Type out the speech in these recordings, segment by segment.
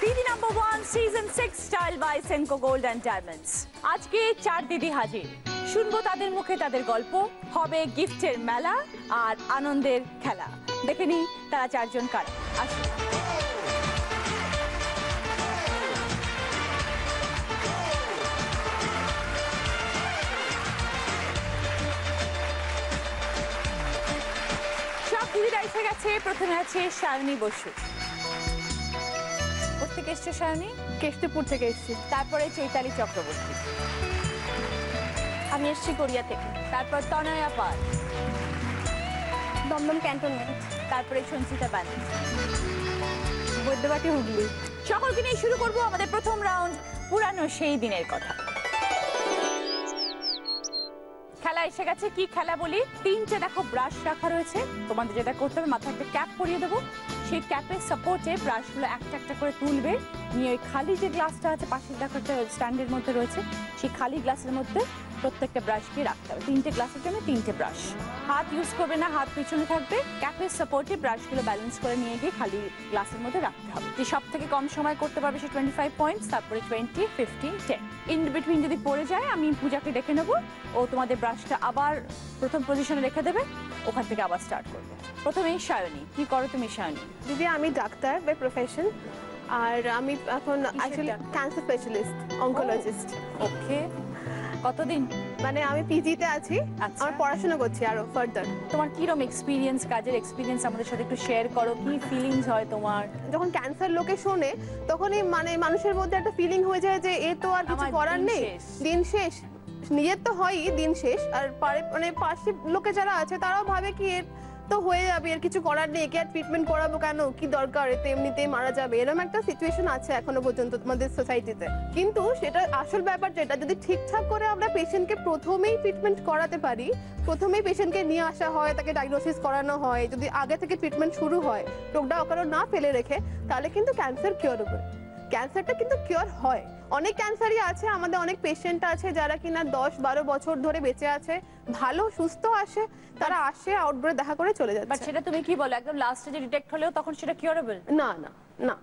দিদি number 1 season 6 style by Senco gold and diamonds. আজকে 4 দিদি হাজির, শুনবো তাদের মুখে তাদের গল্প, হবে গিফটের মেলা আর আনন্দের খেলা। দেখে নি তারা 4 জন কারা। আসুন। সব দিদিরা এসে গেছে। প্রথমে আছে শায়নী বসু। থেকে এসছো শায়নী? কেষ্টপুর থেকে এসেছি। তারপরে চৈতালি চক্রবর্তী। আমি এসেছি গড়িয়া থেকে। তারপর তনয়া পাল, দমদম ক্যান্টনমেন্ট। তারপরে সঞ্চিতা ব্যানার্জি, বৈদ্যবাটি হুগলি। সকলকে নিয়ে শুরু করবো আমাদের প্রথম রাউন্ড, পুরানো সেই দিনের কথা। খেলা এসে গেছে। কি খেলা বলি? 3টে দেখো ব্রাশ রাখা রয়েছে। তোমাদের যেটা করতে হবে, মাথায় একটা ক্যাপ পরিয়ে দেবো। সেই ক্যাপের সাপোর্টে ব্রাশগুলো একটা একটা করে তুলবে, নিয়ে ওই খালি যে গ্লাসটা আছে পাশের দেখো একটা স্ট্যান্ডের মধ্যে রয়েছে, সেই খালি গ্লাসের মধ্যে প্রত্যেকটা ব্রাশকে রাখতে হবে। 3টে গ্লাসের জন্য 3টে ব্রাশ। হাত ইউজ করবে না, হাত পিছনে থাকবে। ক্যাপের সাপোর্টে ব্রাশগুলো ব্যালেন্স করে নিয়ে গিয়ে খালি গ্লাসের মধ্যে রাখতে হবে। যে সব থেকে কম সময় করতে পারবে সে 25 পয়েন্টস, তারপরে 20, 15, 10। ইন বিটুইন যদি পড়ে যায় আমি পূজাকে ডেকে নেবো, ও তোমাদের ব্রাশটা আবার প্রথম পজিশনে রেখে দেবে, ওখান থেকে আবার স্টার্ট করবে। প্রথমেই শায়নী, কি করো তুমি শায়নী? দিদি আমি ডাক্তার বাই প্রফেশন, আর আমি এখন অ্যাকচুয়ালি ক্যান্সার স্পেশালিস্ট, অনকোলজিস্ট। ওকে, কতদিন? মানে আমি পিজিতে আছি, আমার পড়াশোনা করছি আরো ফার্দার। তোমার কিরকম এক্সপিরিয়েন্স, কাজের এক্সপিরিয়েন্স আমাদের সাথে একটু শেয়ার করো। কি ফিলিংস হয় তোমার যখন ক্যান্সার লোকে শোনে? তখনই মানে মানুষের মধ্যে একটা ফিলিং হয়ে যায় যে এ তো আর কিছু করার নেই, দিন শেষ। নিজের তো হয়ই দিন শেষ, আর মানে পাশে লোকে যারা আছে তারাও ভাবে কি এর তো হয়ে যাবে, এর কিছু করার নেই, একে আর ট্রিটমেন্ট করাবো কেন, কি দরকার, এতে এমনিতেই মারা যাবে। এরকম একটা সিচুয়েশন আছে এখনো পর্যন্ত আমাদের সোসাইটিতে। কিন্তু সেটা আসল ব্যাপার যেটা, যদি ঠিকঠাক করে আমরা পেশেন্টকে প্রথমেই ট্রিটমেন্ট করাতে পারি, প্রথমেই পেশেন্টকে নিয়ে আসা হয়, তাকে ডায়াগনোসিস করানো হয়, যদি আগে থেকে ট্রিটমেন্ট শুরু হয়, রোগটা অকারণ না ফেলে রেখে, তাহলে কিন্তু ক্যান্সার কিওরেবল। ক্যান্সারটা কিন্তু কিওর হয়। অনেক ক্যান্সারই আছে, আমাদের অনেক পেশেন্ট আছে যারা কিনা 10-12 বছর ধরে বেঁচে আছে, ভালো সুস্থ আসে, তারা আসে আউটডোরে দেখা করে চলে যাচ্ছে। বাট সেটা তুমি কি বলো, একদম লাস্ট স্টেজে ডিটেক্ট হলেও তখন সেটা কিওরেবল? না না না,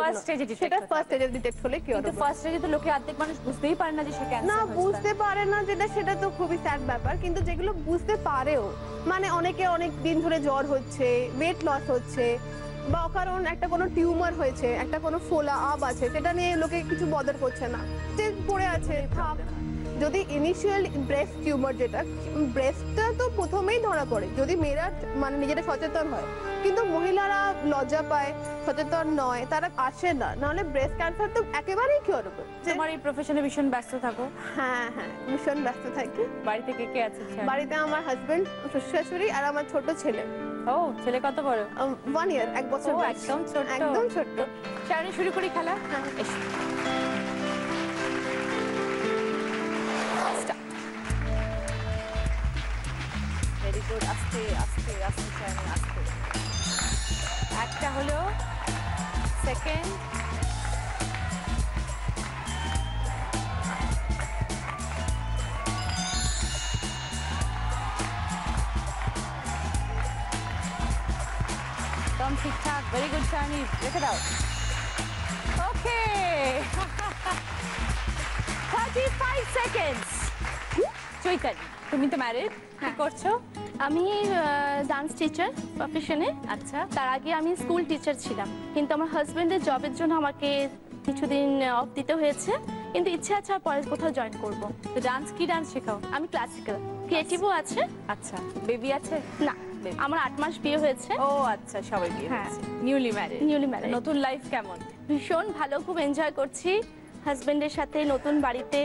ফার্স্ট স্টেজে ডিটেক্ট হলে কিওরেবল। কিন্তু ফার্স্ট স্টেজে তো লোকে অর্ধেক মানুষ বুঝতেই পারে না যে সে ক্যান্সার। না, বুঝতে পারে না, সেটা তো খুবই স্যাড ব্যাপার। কিন্তু যেগুলো বুঝতে পারেও, মানে অনেকে অনেক দিন ধরে জ্বর হচ্ছে, ওয়েট লস হচ্ছে, বা অকারণ একটা কোনো টিউমার হয়েছে, একটা কোনো ফোলা আব আছে, সেটা নিয়ে লোকে কিছু বদর করছে না, যে পড়ে আছে থাক। যদি ইনিশিয়াল ব্রেস্ট টিউমার, যেটা ব্রেস্টটা তো প্রথমেই ধরা পড়ে যদি মেয়েরা মানে নিজেরা সচেতন হয়, কিন্তু মহিলারা লজ্জা পায়, সচেতন নয়, তারা আসে না। নাহলে ব্রেস্ট ক্যান্সার তো একেবারেই কিওরেবল। তোমার এই প্রফেশনে ভীষণ ব্যস্ত থাকো? হ্যাঁ হ্যাঁ, ভীষণ ব্যস্ত থাকি। বাড়িতে কে কে আছে? বাড়িতে আমার হাজবেন্ড, শ্বশুর শাশুড়ি আর আমার ছোট ছেলে। ও, ছেলে কত বড়? 1 ইয়ার, 1 বছর। একদম ছোট, একদম ছোট। শায়নী, শুরু করি খেলা? হ্যাঁ, এসো। Very good. আস্তে আস্তে আস্তে শায়নী, আস্তে। একটা হলো, সেকেন্ড, একদম ঠিকঠাক। ভেরি গুড শায়নী, রেখে দাও। ওকে, 35 সেকেন্ডস। চৈতালি, তুমি তো ম্যারিড, কি করছো? আমি ডান্স টিচার প্রফেশনে। আচ্ছা। তার আগে আমি স্কুল টিচার ছিলাম, কিন্তু আমার হাজবেন্ডের জবের জন্য আমাকে কিছুদিন অফ দিতে হয়েছে, কিন্তু ইচ্ছে আছে আর পরে কোথাও জয়েন করব। তো ডান্স, কি ডান্স শেখাও? আমি ক্লাসিক্যাল, ক্রিয়েটিভও আছে। আচ্ছা, বেবি আছে? না, আমার 8 মাস বিয়ে হয়েছে। ও আচ্ছা, সবাই বিয়ে হ্যাঁ, হয়েছে। Newly married. Newly married. নতুন লাইফ কেমন? ভীষণ ভালো, খুব এনজয় করছি হাজবেন্ডের সাথে, নতুন বাড়িতে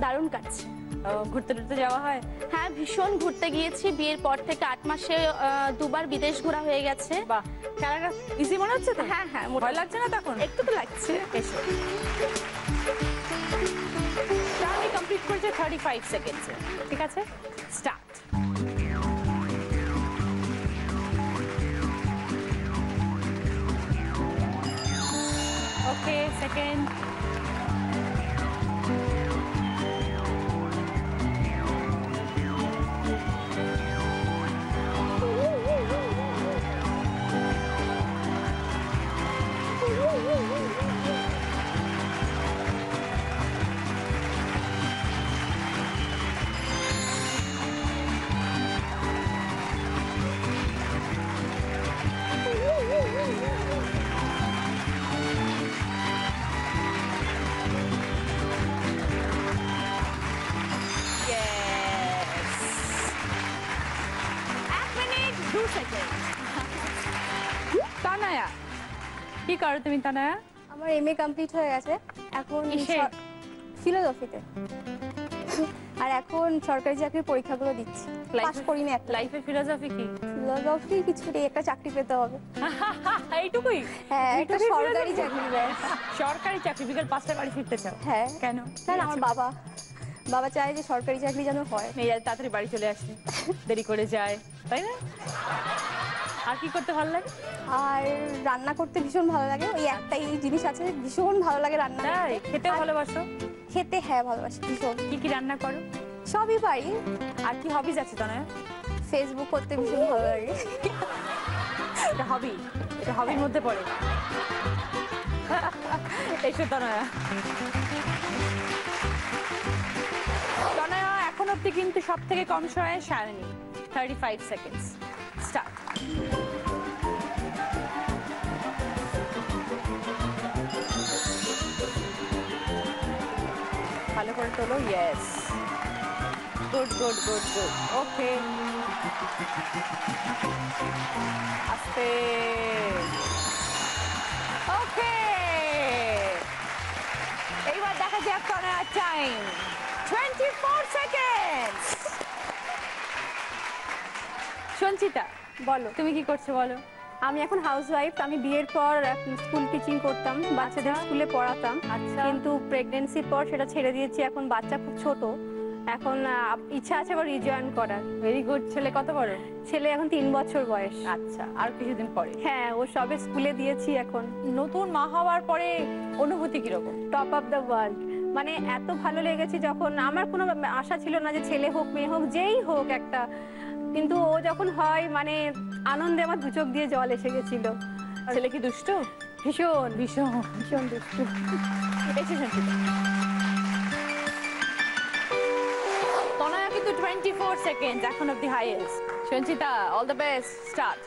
দারুণ কাটছে। ঘুরতে টুরতে যাওয়া হয়? হ্যাঁ, ভীষণ ঘুরতে গিয়েছি। বিয়ের পর থেকে 8 মাসে 2বার বিদেশ ঘোরা হয়ে গেছে। বাহ, খেলাটা ইজি মনে হচ্ছে তো? হ্যাঁ হ্যাঁ, ভয় লাগছে না তখন? একটু তো লাগছে। এসো। শায়নী কমপ্লিট করেছে 35 সেকেন্ডসে। ঠিক আছে, স্টার্ট। ওকে, ওকে সেকেন্ড, তানায়া কি করো তুমি তানায়া? আমার এমএ কমপ্লিট হয়ে গেছে, এখন কিসে? ফিলোসফিতে। আর এখন সরকারি চাকরির পরীক্ষাগুলো দিচ্ছি, পাস করিনি একটা। লাইফে ফিলোসফি কি? ফিলোসফি কিছু নেই, একটা চাকরি পেতে হবে। এইটুকুই? হ্যাঁ, একটা এইটুকুই সরকারি philosophy? চাকরি, ব্যাস। সরকারি চাকরি, বিকেল 5টায় বাড়ি ফিরতে চাও? হ্যাঁ। কেন? কারণ আমার বাবা চায় যে সরকারি চাকরি যেন হয়। মেয়ে তাড়াতাড়ি বাড়ি চলে আসে, দেরি করে যায়, তাই না? আর কি করতে ভালো লাগে? আর রান্না করতে ভীষণ ভালো লাগে, ওই একটাই জিনিস আছে, ভীষণ ভালো লাগে রান্না তাই? করতে। খেতে আর ভালোবাসো? খেতে হ্যাঁ ভালোবাসি ভীষণ। কি কি রান্না করো? সবই পারি। আর কি হবিজ আছে তানায়া? ফেসবুক করতে ভীষণ ভালো লাগে। এটা হবি? এটা হবির মধ্যে পড়ে? এসো তানায়া। তানায়া এখন অব্দি কিন্তু সব থেকে কম সময়ে সায়নী, 35 সেকেন্ডস। স্টার্ট। ভালো করে তোলো, yes, good good good good, okay, আস্তে, ওকে। এইবার দেখা যাক তানায়ার টাইম, 24 সেকেন্ডস। সঞ্চিতা বলো। তুমি কি করছো বলো? আমি এখন হাউসওয়াইফ। আমি বিয়ের পর স্কুল টিচিং করতাম, বাচ্চাদের স্কুলে পড়াতাম। আচ্ছা। কিন্তু প্রেগন্যান্সির পর সেটা ছেড়ে দিয়েছি, এখন বাচ্চা খুব ছোট। এখন ইচ্ছা আছে আবার রিজয়েন করার। Very good. ছেলে কত বড়? ছেলে এখন 3 বছর বয়স। আচ্ছা, আর কিছুদিন পরে? হ্যাঁ, ও সবে স্কুলে দিয়েছি এখন। নতুন মা হওয়ার পরে অনুভূতি কিরকম? Top of the world. মানে এত ভালো লেগেছে, যখন আমার কোনো আশা ছিল না যে ছেলে হোক মেয়ে হোক যেই হোক একটা, কিন্তু ও যখন হয় মানে আনন্দে আমার 2 চোখ দিয়ে জল এসে গেছিল। ছেলে কি দুষ্ট? ভীষণ ভীষণ ভীষণ দুষ্টু। এসে সঞ্চিতা। তনয়া কিন্তু 24 সেকেন্ড এখন of the highest. Sanchita, all the best, start.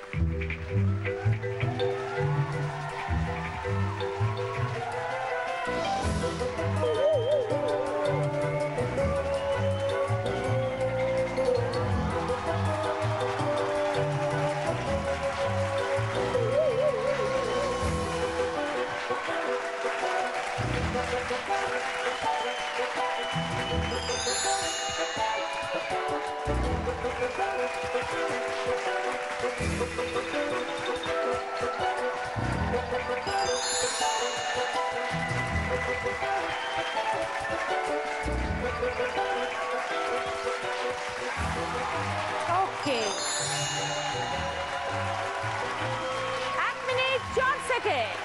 Okay, 1 minute 4 second.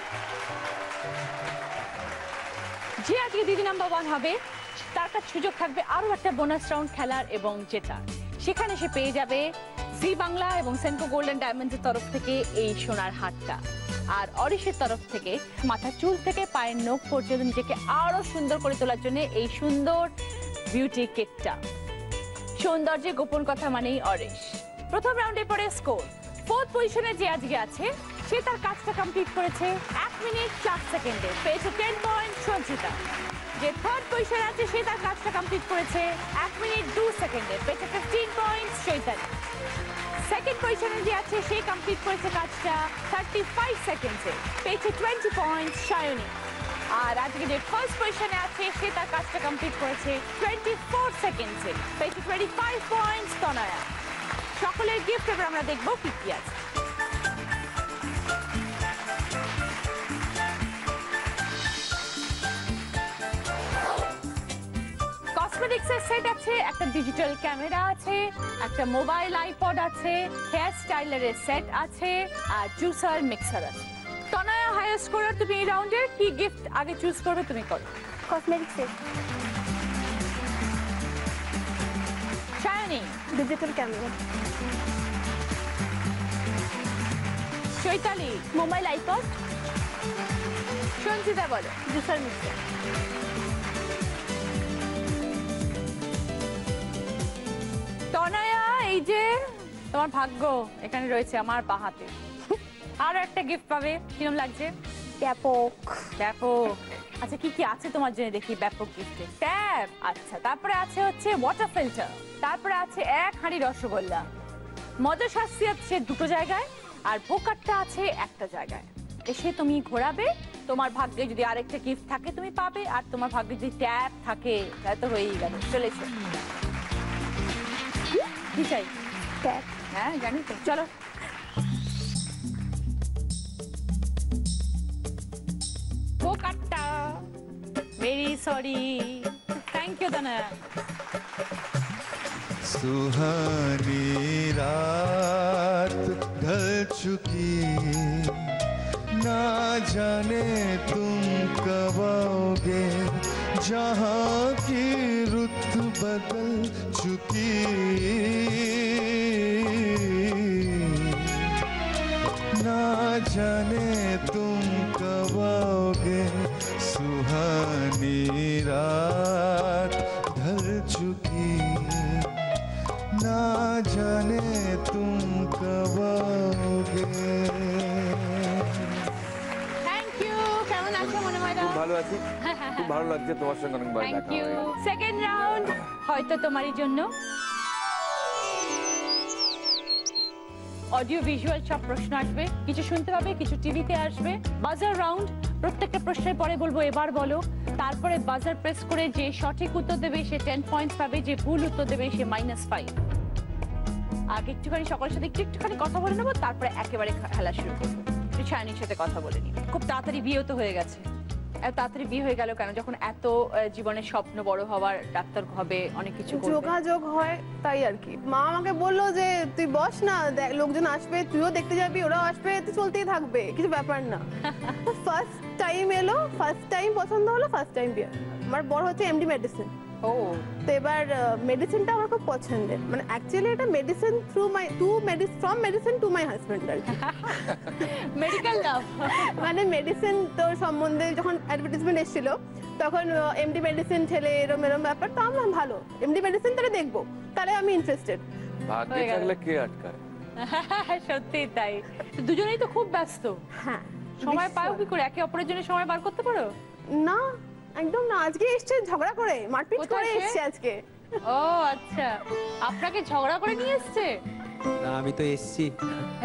যে আজকে দিদি নাম্বার 1 হবে তার কাছে সুযোগ থাকবে আরো একটা বোনাস রাউন্ড খেলার এবং জেতার। সেখানে সে পেয়ে যাবে জি বাংলা এবং সেনকো গোল্ডেন ডায়মন্ডসের তরফ থেকে এই সোনার হারটা, আর অরিশের তরফ থেকে মাথার চুল থেকে পায়ের নখ পর্যন্ত নিজেকে আরো সুন্দর করে তোলার জন্য এই সুন্দর বিউটি কিটটা। সৌন্দর্যে গোপন কথা মানেই অরিশ। প্রথম রাউন্ডে পরে স্কোর 4th পজিশনে যে আজকে আছে সে তার কাজটা কমপ্লিট করেছে 1 মিনিট 4 সেকেন্ডে, পেয়েছে 10 পয়েন্ট সঞ্চিতা। যে 3rd পজিশনে আছে সে তার কাজটা কমপ্লিট করেছে 1 মিনিট 2 সেকেন্ডে, পেয়েছে 15 পয়েন্ট চৈতালি। 2nd পজিশনে যে আছে সে কমপ্লিট করেছে কাজটা 35 সেকেন্ডে, পেয়েছে 20 পয়েন্ট সায়নী। আর আজকে যে 1st পজিশনে আছে সে তার কাজটা কমপ্লিট করেছে 24 সেকেন্ডে, পেয়েছে 25 পয়েন্ট তনয়া। সকলের গিফট এবার আমরা দেখবো কি কি আছে। কসমেটিক্সের সেট আছে, একটা ডিজিটাল ক্যামেরা আছে, একটা মোবাইল আইপড আছে, হেয়ার স্টাইলারের সেট আছে, আর জুসার মিক্সার আছে। তনয়া হায়ার স্কোরার তুমি এই রাউন্ডের, কি গিফট আগে চুজ করবে তুমি করো। Cosmetic set, Shaini, digital camera, Chaitali, mobile iPod, Sanchita বলো। Juicer mixer. তনয়া, এই যে তোমার ভাগ্য এখানে রয়েছে আমার বাহাতে, আরো একটা গিফট পাবে, কিরম লাগছে? ব্যাপক। ব্যাপক। আচ্ছা কি কি আছে তোমার জন্য দেখি ব্যাপক গিফটে? ট্যাব, আচ্ছা তারপরে আছে হচ্ছে ওয়াটার ফিল্টার, তারপরে আছে এক হাঁড়ি রসগোল্লা, মজা শাস্তি আছে দুটো জায়গায়, আর পোকারটা আছে একটা জায়গায়। এসে তুমি ঘোরাবে, তোমার ভাগ্যে যদি আরেকটা গিফট থাকে তুমি পাবে, আর তোমার ভাগ্যে যদি ট্যাব থাকে তাহলে তো হয়েই গেল। চলেছে কি চাই? ট্যাব। হ্যাঁ জানি তো, চলো। পোকারটা, ভেরি সরি, থ্যাংক ইউ তনয়া। सुहानी रात ढल चुकी, ना जाने तुम कब आओगे, जहाँ की रुत बदल चुकी, ना जाने तुम कब आओगे, सुहानी रात ढल चुकी, ना जाने तुम कब आओगे। Thank you. কেমন আছো মনোময়দা? খুব ভালো আছি, খুব ভালো লাগছে তোমার সঙ্গে অনেকবার থ্যাংক দেখা ইউ। হয়ে গেল। সেকেন্ড রাউন্ড হয়তো তোমারই জন্য। অডিও ভিজুয়াল সব প্রশ্ন আসবে, কিছু শুনতে পাবে, কিছু টিভিতে আসবে। বাজার রাউন্ড, প্রত্যেকটা প্রশ্নের পরে বলবো এবার বলো, তারপরে বাজার প্রেস করে যে সঠিক উত্তর দেবে সে 10 পয়েন্টস পাবে, যে ভুল উত্তর দেবে সে -5। আগে একটুখানি সকলের সাথে একটুখানি কথা বলে নেবো, তারপরে একেবারে খেলা শুরু করবো। একটু শায়নির সাথে কথা বলে নি। খুব তাড়াতাড়ি বিয়েও তো হয়ে গেছে। এত তাড়াতাড়ি বিয়ে হয়ে গেল কেন? যখন এত জীবনের স্বপ্ন বড় হওয়ার, ডাক্তার হবে, অনেক কিছু করবে। যোগাযোগ হয় তাই আর কি। মা আমাকে বললো যে তুই বস না, লোকজন আসবে, তুইও দেখতে যাবি, ওরাও আসবে, তুই চলতেই থাকবে, কিছু ব্যাপার না। ফার্স্ট টাইম এলো, ফার্স্ট টাইম পছন্দ হলো, ফার্স্ট টাইম বিয়ে। আমার বড় হচ্ছে এমডি মেডিসিন। ও তো এবার মেডিসিনটা আমার খুব পছন্দের, মানে অ্যাকচুয়ালি এটা medicine through my from medicine to my husband আর কি। Medical love. মানে মেডিসিন তোর সম্বন্ধে যখন অ্যাডভার্টাইজমেন্ট এসেছিল তখন এমডি মেডিসিন ছেলে এরম এরম ব্যাপার, তো আমার ভালো এমডি মেডিসিন, তাহলে দেখবো, তাহলে আমি ইন্টারেস্টেড। ভাগ্যে হয়ে গেল। থাকলে কে আটকায়? সত্যি তাই। তো দুজনেই তো খুব ব্যস্ত, হ্যাঁ, সময় পাও কি করে? একে অপরের জন্য সময় বার করতে পারো? না একদম না। আজকে এসছে ঝগড়া করে, মারপিট কোথায় করে সে? এসছে আজকে। ও আচ্ছা, আপনাকে ঝগড়া করে নিয়ে এসছে? না আমি তো এসছি।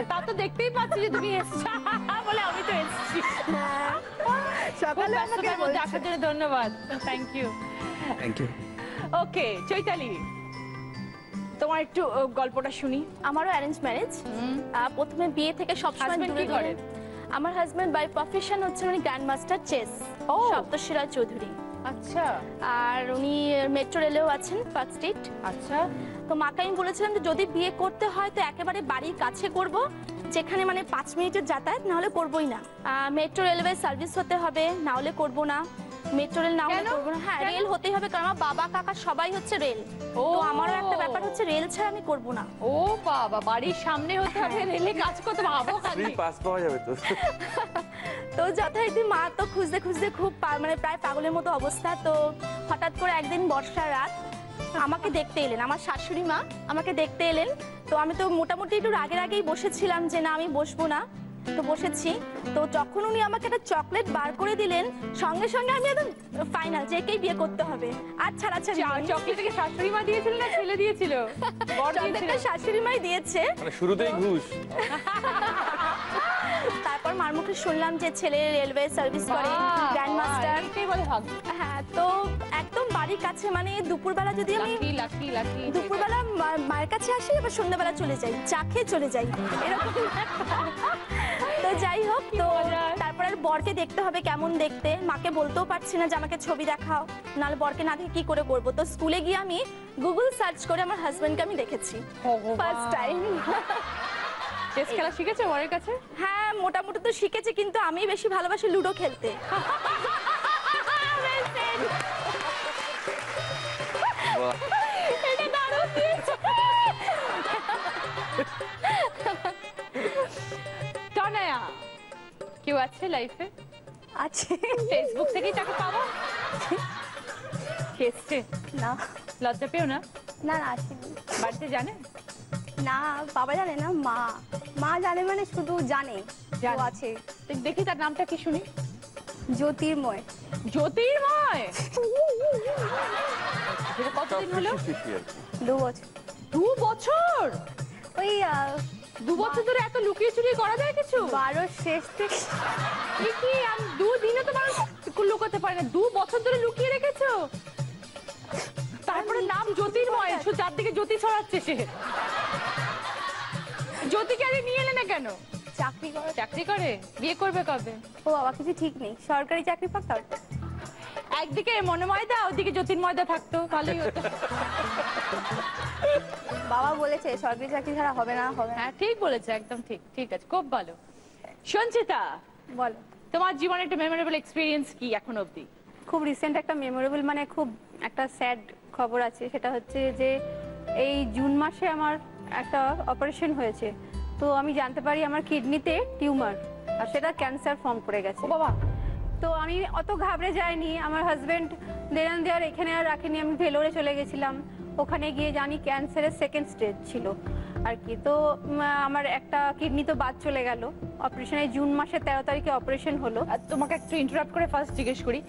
তা তো দেখতেই পাচ্ছি যে তুমি এসছো বলে আমি তো এসছি। হ্যাঁ, খুব সকালে আমাকে ব্যস্ততার মধ্যে বলছে। আসার জন্য ধন্যবাদ, thank you. Thank you. Okay Chaitali, তোমার একটু গল্পটা শুনি। আমারও অ্যারেঞ্জ ম্যারেজ। প্রথমে বিয়ে থেকে সবসময় Husband দূরে কি দূরে। করেন? আমার হাজবেন্ড বাই প্রফেশন হচ্ছে উনি গ্র্যান্ড মাস্টার চেস, ও। সপ্তশিরা চৌধুরী। আচ্ছা আর উনি মেট্রো রেলেও আছেন, পার্ক স্ট্রিট। আচ্ছা। তো মাকে আমি বলেছিলাম যে যদি বিয়ে করতে হয় তো একেবারে বাড়ির কাছে করব, যেখানে মানে 5 মিনিটের যাতায়াত, না হলে করবোই না। মেট্রো রেলওয়ে সার্ভিস হতে হবে, না হলে করব না। মেট্রো রেল না হলে কেন? করবো না। হ্যাঁ, কেন? রেল হতেই হবে, কারণ আমার বাবা কাকা সবাই হচ্ছে রেল। ও। তো আমারও একটা ব্যাপার হচ্ছে রেল ছাড়া আমি করব না। ও বাবা, বাড়ির সামনে হতে হবে, রেলে কাজ করতে ভাবো ফ্রি খালি। পাস পাওয়া যাবে তো? তো যথারীতি মা তো খুঁজতে খুঁজতে খুব মানে প্রায় পাগলের মতো অবস্থা। তো হঠাৎ করে একদিন বর্ষার রাত আমাকে দেখতে এলেন, আমার শাশুড়ি মা আমাকে দেখতে এলেন। তো আমি তো মোটামুটি একটু আগেই বসেছিলাম যে না আমি বসবো না, তো বসেছি। তো যখন উনি আমাকে একটা চকলেট বার করে দিলেন, সঙ্গে সঙ্গে আমি একদম ফাইনাল যে একেই বিয়ে করতে হবে, আর ছাড়াছাড়ি নেই। চকলেটকে শাশুড়ি মা দিয়েছিল না ছেলে দিয়েছিল? বর দিয়েছিল? চকলেটটা শাশুড়ি মাই দিয়েছে। মানে শুরুতেই ঘুষ? তারপর মার মুখে শুনলাম যে ছেলে রেলওয়ে সার্ভিস করে, গ্র্যান্ড মাস্টার। এটাই বলে ভাগ্য। হ্যাঁ, তো একদম বাড়ির কাছে, মানে দুপুরবেলা যদি আমি লাকি লাকি লাকি। দুপুরবেলা মায়ের কাছে আসি, আবার সন্ধ্যাবেলা চলে যাই, চা খেয়ে চলে যাই, এরকম। তো যাই হোক, তো তারপর আর বরকে দেখতে হবে কেমন দেখতে। মাকে বলতেও পারছি না যে আমাকে ছবি দেখাও, নাহলে বরকে না দেখে কি করে করবো। তো স্কুলে গিয়ে আমি গুগল সার্চ করে আমার হাজবেন্ডকে আমি দেখেছি ফার্স্ট টাইম। চেস খেলা শিখেছো বরের কাছে? হ্যাঁ মোটামুটি তো শিখেছে, কিন্তু আমি বেশি ভালোবাসি লুডো খেলতে। বাহ, এটা দারুণ দিয়েছে। তনয়া, কেউ আছে লাইফে? আছে। ফেসবুক থেকেই তাকে পাবো? খেসছে? না লজ্জা পেও না? না না আসেনি। বাড়িতে জানে? না বাবা জানে না, মা জানে, মানে শুধু জানে জানে। ও আছে। দেখি তার নামটা কি শুনি। জ্যোতির্ময়। জ্যোতির্ময়? সেটা কতদিন হলো? শিখি আর কি। 2 বছর। 2 বছর? ওই 2 বছর ধরে এত লুকিয়ে চুরিয়ে করা যায় কিছু? 12 শেষ থেকে। কি আমি 2 দিনে তো মানুষ লুকাতে পারে না, 2 বছর ধরে লুকিয়ে রেখেছো? তারপরে নাম জ্যোতির্ময়, যার দিকে জ্যোতি ছড়াচ্ছে সে। জ্যোতিকে আগে নিয়ে এলে না কেন? চাকরি করে। চাকরি করে? বিয়ে করবে কবে? ও বাবা কিছু ঠিক নেই, সরকারি চাকরি পাক তারপর। একদিকে মনোময়দা, ওদিকে জ্যোতির্ময়দা থাকতো, ভালোই হতো। বাবা বলেছে সরকারি চাকরি ছাড়া হবে না, হবে না। হ্যাঁ ঠিক বলেছে, একদম ঠিক। ঠিক আছে, খুব ভালো। সঞ্চিতা, বলো। তোমার জীবনে একটা মেমোরেবল এক্সপিরিয়েন্স কি এখন অবধি? খুব রিসেন্ট একটা মেমোরেবল, মানে খুব একটা স্যাড খবর আছে। সেটা হচ্ছে যে এই জুন মাসে আমার একটা অপারেশন হয়েছে। তো আমি জানতে পারি আমার কিডনিতে টিউমার, আর সেটা ক্যান্সার ফর্ম করে গেছে। বাবা, তো আমি অত ঘাবড়ে যাইনি। আমার হাজবেন্ড দেরান দেওয়ার এখানে আর রাখিনি, আমি ভেলোরে চলে গেছিলাম। ওখানে গিয়ে জানি ক্যান্সারের 2nd স্টেজ ছিল আর কি। তো আমার একটা কিডনি তো বাদ চলে গেল। অপারেশনে জুন মাসের 13 তারিখে অপারেশন হলো। আর তোমাকে একটু ইন্টারাপ্ট করে ফার্স্ট জিজ্ঞেস করি,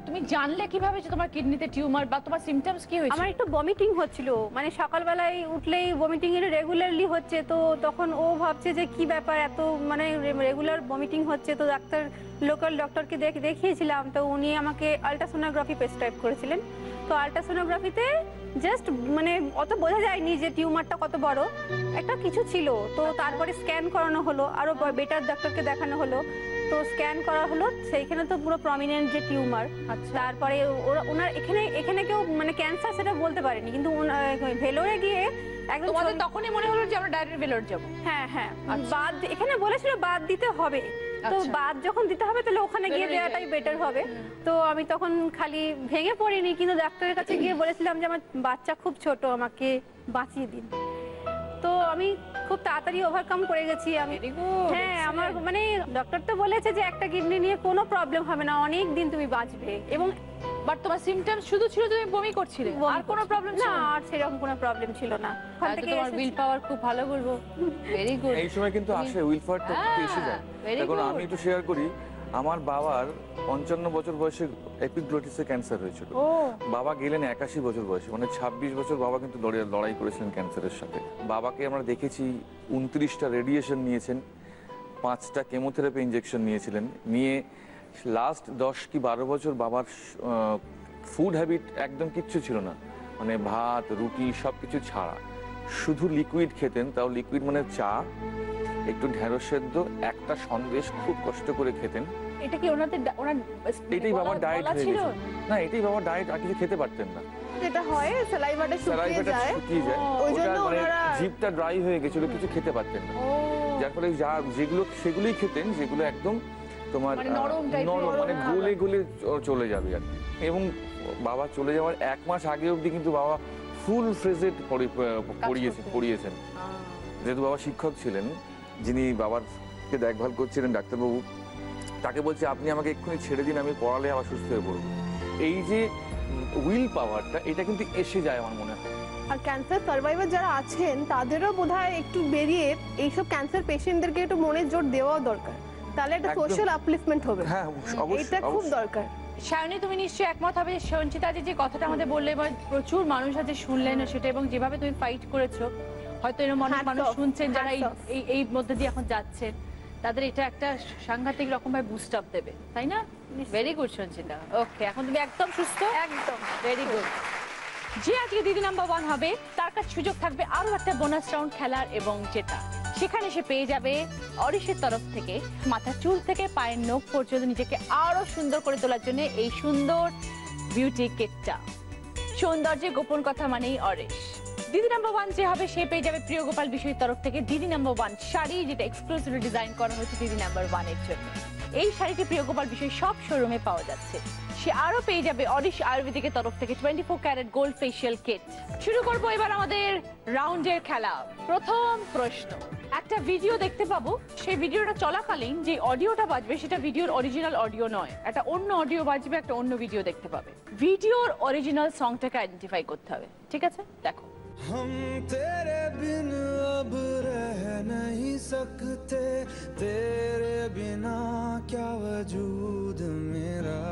তুমি জানলে কিভাবে যে তোমার কিডনিতে টিউমার, বা তোমার সিমটমস কি হয়েছে? আমার একটু ভমিটিং হচ্ছিল, মানে সকালবেলায় উঠলেই ভমিটিং এর রেগুলারলি হচ্ছে। তো তখন ও ভাবছে যে কি ব্যাপার, এত মানে রেগুলার ভমিটিং হচ্ছে। তো লোকাল ডক্টরকে দেখিয়েছিলাম। তো উনি আমাকে আল্ট্রাসোনোগ্রাফি প্রেসক্রাইব করেছিলেন। তো আল্ট্রাসোনোগ্রাফিতে জাস্ট মানে অত বোঝা যায়নি যে টিউমারটা কত বড়, একটা কিছু ছিল। তো তারপরে স্ক্যান করানো হলো, আরো বেটার ডক্টরকে দেখানো হলো। তো স্ক্যান করা হলো, সেইখানে তো পুরো প্রমিনেন্ট যে টিউমার। তারপরে ওনার এখানে কেউ মানে ক্যান্সার সেটা বলতে পারেনি, কিন্তু ভেলোরে গিয়ে একদম তোমাদের তখনই মনে হলো যে আমরা ডাইরেক্ট ভেলোর যাব? হ্যাঁ হ্যাঁ, বাদ এখানে বলেছিল বাদ দিতে হবে। তো বাদ যখন দিতে হবে তাহলে ওখানে গিয়ে দেওয়াটাই বেটার হবে। তো আমি তখন খালি ভেঙে পড়িনি, কিন্তু ডাক্তারের কাছে গিয়ে বলেছিলাম যে আমার বাচ্চা খুব ছোট, আমাকে বাঁচিয়ে দিন। তো আমি খুব তাড়াতাড়ি ওভারকাম করে গেছি আমি। হ্যাঁ, আমার মানে ডক্টর তো বলেছে যে একটা কিডনি নিয়ে কোনো প্রবলেম হবে না, অনেক দিন তুমি বাঁচবে। এবং বাট তোমার সিমটমস শুধু ছিল তুমি বমি করছিলে, আর কোনো প্রবলেম না, আর সেরকম কোনো প্রবলেম ছিল না। ওখান থেকে তোমার উইল পাওয়ার খুব ভালো বলবো। Very good. এই সময় কিন্তু আসে উইল পাওয়ারটা কিন্তু এসে যায়। very এখন good. আমি একটু শেয়ার করি, আমার বাবার 55 বছর বয়সে এপিগ্লোটিসে ক্যান্সার হয়েছিল। বাবা গেলেন 81 বছর বয়সে, মানে 26 বছর বাবা কিন্তু লড়াই করেছিলেন ক্যান্সারের সাথে। বাবাকে আমরা দেখেছি 29টা রেডিয়েশন নিয়েছেন, 5টা কেমোথেরাপি ইনজেকশন নিয়েছিলেন, নিয়ে লাস্ট 10 কি 12 বছর বাবার ফুড হ্যাবিট একদম কিচ্ছু ছিল না, মানে ভাত রুটি সব কিছু ছাড়া শুধু লিকুইড খেতেন। তাও লিকুইড মানে চা, একটু ঢেঁড়স সেদ্ধ, একটা সন্দেশ, খুব কষ্ট করে খেতেন। এটা কি ওনার এটাই বাবার ডায়েট হয়ে ছিল? গেছে। না, এটাই বাবার ডায়েট, আর কিছু খেতে পারতেন না। যেটা হয় স্যালাইভাটা শুকিয়ে স্যালাইভাটা যায়, শুকিয়ে যায়, ওই ওটা জন্য মানে ওনারা জিভটা ড্রাই হয়ে গেছিল, কিছু খেতে পারতেন না। যার ফলে যেগুলো সেগুলোই খেতেন, যেগুলো একদম তোমার মানে নরম type-এর, নরম, মানে নরম গলে গলে চলে যাবে আর কি। এবং বাবা চলে যাওয়ার 1 মাস আগে অবধি কিন্তু বাবা ফুল ফ্রেজেড পড়িয়েছেন। যেহেতু বাবা শিক্ষক ছিলেন, যিনি বাবাকে দেখভাল করছিলেন ডাক্তারবাবু, তাকে বলছে আপনি আমাকে এক্ষুনি ছেড়ে দিন, আমি পড়ালে আবার সুস্থ হয়ে পড়বো। এই যে উইল পাওয়ারটা, এটা কিন্তু এসে যায় আমার মনে হয়। আর ক্যান্সার সার্ভাইভার যারা আছেন তাদেরও বোধহয় একটু বেরিয়ে এইসব ক্যান্সার পেশেন্টদেরকে একটু মনে জোর দেওয়া দরকার, তাহলে একটা একদম। সোশ্যাল আপলিফমেন্ট হবে। হ্যাঁ, অবশ্যই, এটা খুব অবশ্যই। দরকার। সায়নী, তুমি নিশ্চয়ই একমত হবে সঞ্চিতা যে কথাটা আমাদের বললে, এবং প্রচুর মানুষ আছে শুনলেন সেটা, এবং যেভাবে তুমি ফাইট করেছো, হয়তো এরকম অনেক Hats মানুষ off, শুনছেন যারা hats off. এই মধ্যে দিয়ে এখন যাচ্ছেন, তাদের এটা একটা সাংঘাতিক রকম ভাবে বুস্ট আপ দেবে, তাই না? Very good Sanchita. ওকে, এখন তুমি একদম সুস্থ। একদম। Very good. যে আজকে দিদি নাম্বার 1 হবে, তার কাছে সুযোগ থাকবে আরো একটা বোনাস রাউন্ড খেলার এবং জেতা। সেখানে সে পেয়ে যাবে অরিশের তরফ থেকে মাথার চুল থেকে পায়ের নখ পর্যন্ত নিজেকে আরো সুন্দর করে তোলার জন্য এই সুন্দর বিউটি কিটটা। সৌন্দর্যের গোপন কথা মানেই অরিশ। দিদি নাম্বার 1 যে হবে সে পেয়ে যাবে প্রিয় গোপাল বিষয়ের তরফ থেকে দিদি নাম্বার 1 শাড়ি, যেটা এক্সক্লুসিভলি ডিজাইন করা হয়েছে দিদি নাম্বার 1 এর জন্য। এই শাড়িটি প্রিয় গোপাল বিষয় সব শোরুমে পাওয়া যাচ্ছে। সে আরো পেয়ে যাবে অডিশ আয়ুর্বেদিকের তরফ থেকে 24 ক্যারেট গোল্ড ফেশিয়াল কিট। শুরু করব এবার আমাদের রাউন্ডের খেলা। প্রথম প্রশ্ন, একটা ভিডিও দেখতে পাবো, সেই ভিডিওটা চলাকালীন যে অডিওটা বাজবে সেটা ভিডিওর অরিজিনাল অডিও নয়, একটা অন্য অডিও বাজবে, একটা অন্য ভিডিও দেখতে পাবে। ভিডিওর অরিজিনাল সংটাকে আইডেন্টিফাই করতে হবে, ঠিক আছে? দেখো। हम तेरे बिन अब रह नहीं सकते, तेरे बिना क्या वजूद मेरा,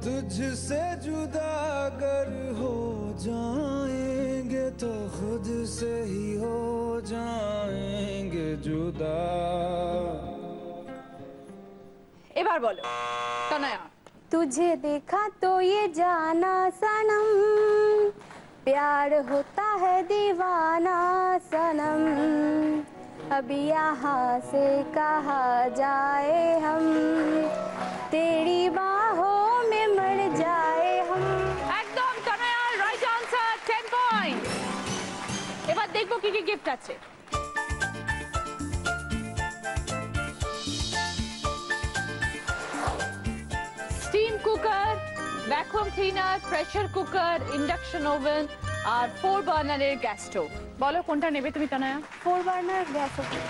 तुझसे जुदा अगर हो जाएंगे तो खुद से ही हो जाएंगे जुदा। এবার বলো তনয়া। तुझे देखा तो ये जाना सनम, प्यार होता है दीवाना सनम, अब यहाँ से कहा जाए हम, तेरी बाहों में मर जाए हम। একদম তনয়া, রাইট আনসার, 10 পয়েন্ট। এবার দেখবো কি কি গিফট আছে। Steam cooker, vacuum cleaner, pressure cooker, induction oven আর 4 বার্নারের গ্যাস স্টোভ। বলো কোনটা নেবে তুমি তনয়া? 4 বার্নার গ্যাস ওভেন।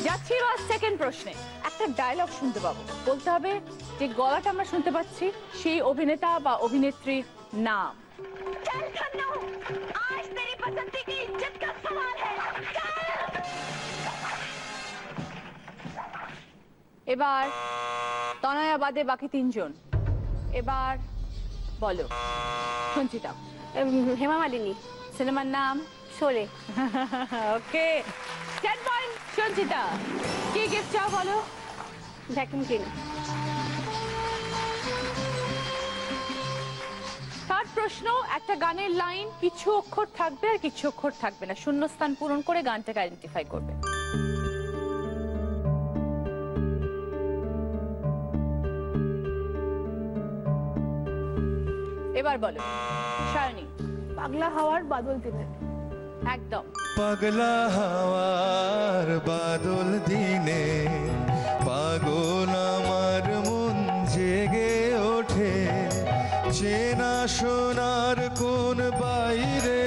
যাচ্ছি এবার সেকেন্ড প্রশ্নে। একটা ডায়লগ শুনতে পাবো, বলতে হবে যে গলাটা আমরা শুনতে পাচ্ছি সেই অভিনেতা বা অভিনেত্রীর নাম। এবার তনয়া বাদে বাকি 3 জন। এবার বলো সঞ্চিতা। হেমা মালিনী। সিনেমার নাম? শোলে। ওকে, 10 পয়েন্ট সঞ্চিতা। কি গিফট চাও বলো? Vacuum cleaner. থার্ড প্রশ্ন, একটা গানের লাইন, কিছু অক্ষর থাকবে আর কিছু অক্ষর থাকবে না, শূন্যস্থান পূরণ করে গানটাকে আইডেন্টিফাই করবে। এবার বলো শায়নি। পাগলা হাওয়ার বাদল দিনে। একদম। পাগলা হাওয়ার বাদল দিনে পাগল আমার মন জেগে ওঠে, চেনা সোনার কোন বাইরে,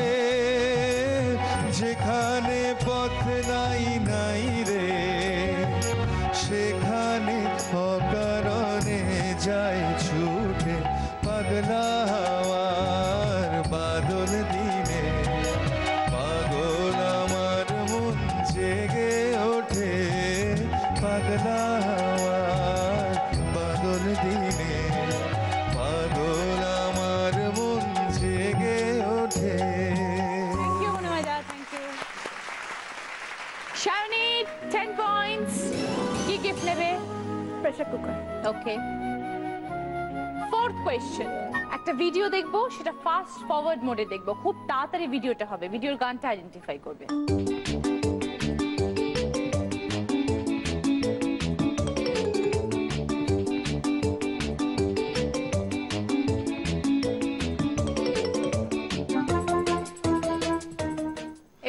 যেখানে পথ নাই নাই রে, সেখানে অকারণে যায় ছুটে। পাগলা হাওয়ার বাদল দিনে পাগল আমার মন জেগে ওঠে, পাগলা হাওয়ার বাদল দিনে পাগল আমার মন জেগে ওঠে। থ্যাংক ইউ মনোময়দা, থ্যাংক ইউ। শায়নি 10 পয়েন্টস। কি গিফট নেবে? Pressure cooker. Okay. Fourth question, একটা ভিডিও দেখবো, সেটা ফাস্ট ফরওয়ার্ড মোডে দেখবো, খুব তাড়াতাড়ি ভিডিওটা হবে, ভিডিওর গানটা আইডেন্টিফাই করবে।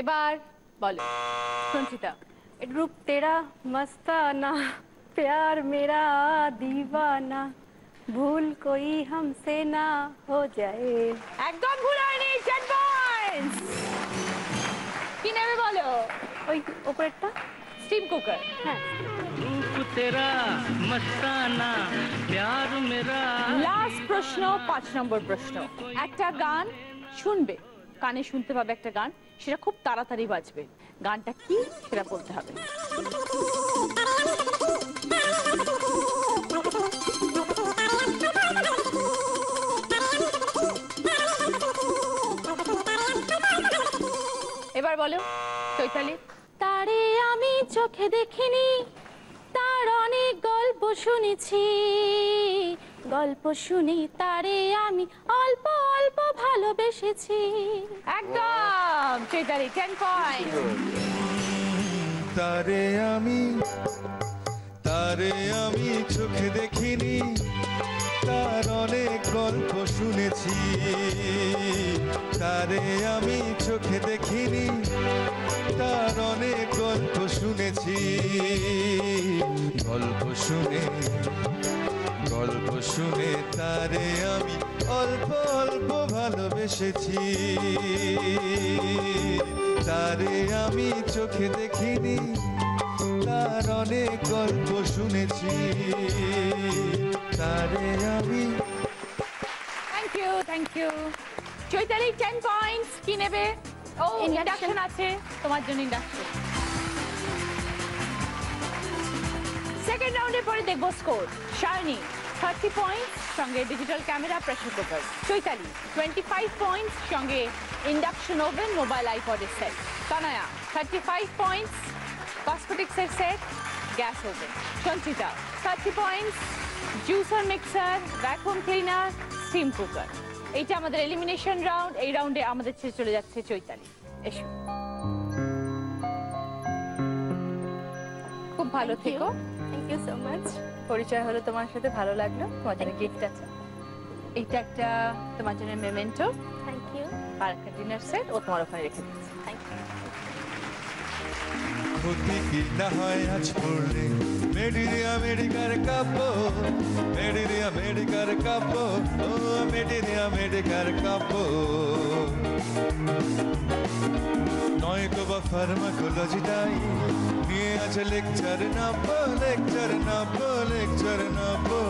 এবার বলো সঞ্চিতা। रूप तेरा मस्ताना, प्यार मेरा दीवाना, भूल कोई हमसे ना हो जाए। একদম ভুল হয়নি, 10 পয়েন্টস। কি নেবে বলো? ওই উপরেরটা স্টিম কুকার। হ্যাঁ। रूप तेरा मस्ताना, प्यार मेरा। লাস্ট প্রশ্ন, 5 নম্বর প্রশ্ন। একটা গান শুনবে, কানে শুনতে পাবে একটা গান, সেটা খুব তাড়াতাড়ি বাজবে, গানটা কি সেটা বলতে হবে। এবার বলো চৈতালি। তারে আমি চোখে দেখিনি, তার অনেক গল্প শুনেছি, গল্প শুনি তারে আমি অল্প অল্প ভালোবেসেছি। একদম চৈতালি, 10 পয়েন্ট। তারে আমি চোখে দেখিনি, তার অনেক গল্প শুনেছি, তারে আমি চোখে দেখিনি, তার অনেক গল্প শুনেছি। গল্প শুনে তারে আমি অল্প অল্প ভালোবেসেছি, তারে আমি চোখে দেখিনি, তার অনেক গল্প শুনেছি, তারে আমি। Thank you Chaitali 10 points. কি নেবে? ও ইন্ডাকশন আছে তোমার জন্য, ইন্ডাকশন। সেকেন্ড রাউন্ডের পরে দেখবো স্কোর। শার্নি 30 পয়েন্টস, সঙ্গে digital camera, pressure cooker. Chaitali 25 points, সঙ্গে ইন্ডাকশন ওভেন, মোবাইল আইপডের সেট। কানায়া 35 পয়েন্টস, কসমেটিক্সের set, gas oven. Sanchita 30 points, juicer, mixer, vacuum cleaner, steam cooker. এইটা আমাদের এলিমিনেশন রাউন্ড। এই রাউন্ডে আমাদের ছেড়ে চলে যাচ্ছে চৈতালি। এসো, খুব ভালো থেকো। Thank you so much. পরিচয় হলো তোমার সাথে, ভালো লাগলো। তোমার জন্য গিফট আছে, এইটা একটা তোমার জন্য মেমেন্টো, থ্যাংক ইউ। আর একটা ডিনার সেট ও তোমার ওখানে রেখে দিচ্ছি। Thank you. ক্ষতি কি না হয় আজ পড়লে মেডিরে আমেরিকার কাপড়, মেডিরে আমেরিকার কাপড়, ও মেডিরে আমেরিকার কাপড়। নয়তো বা ফার্মাকোলজিটাই নিয়ে আছে লেকচার নাপো, লেকচার নাপো, লেকচার নাপো।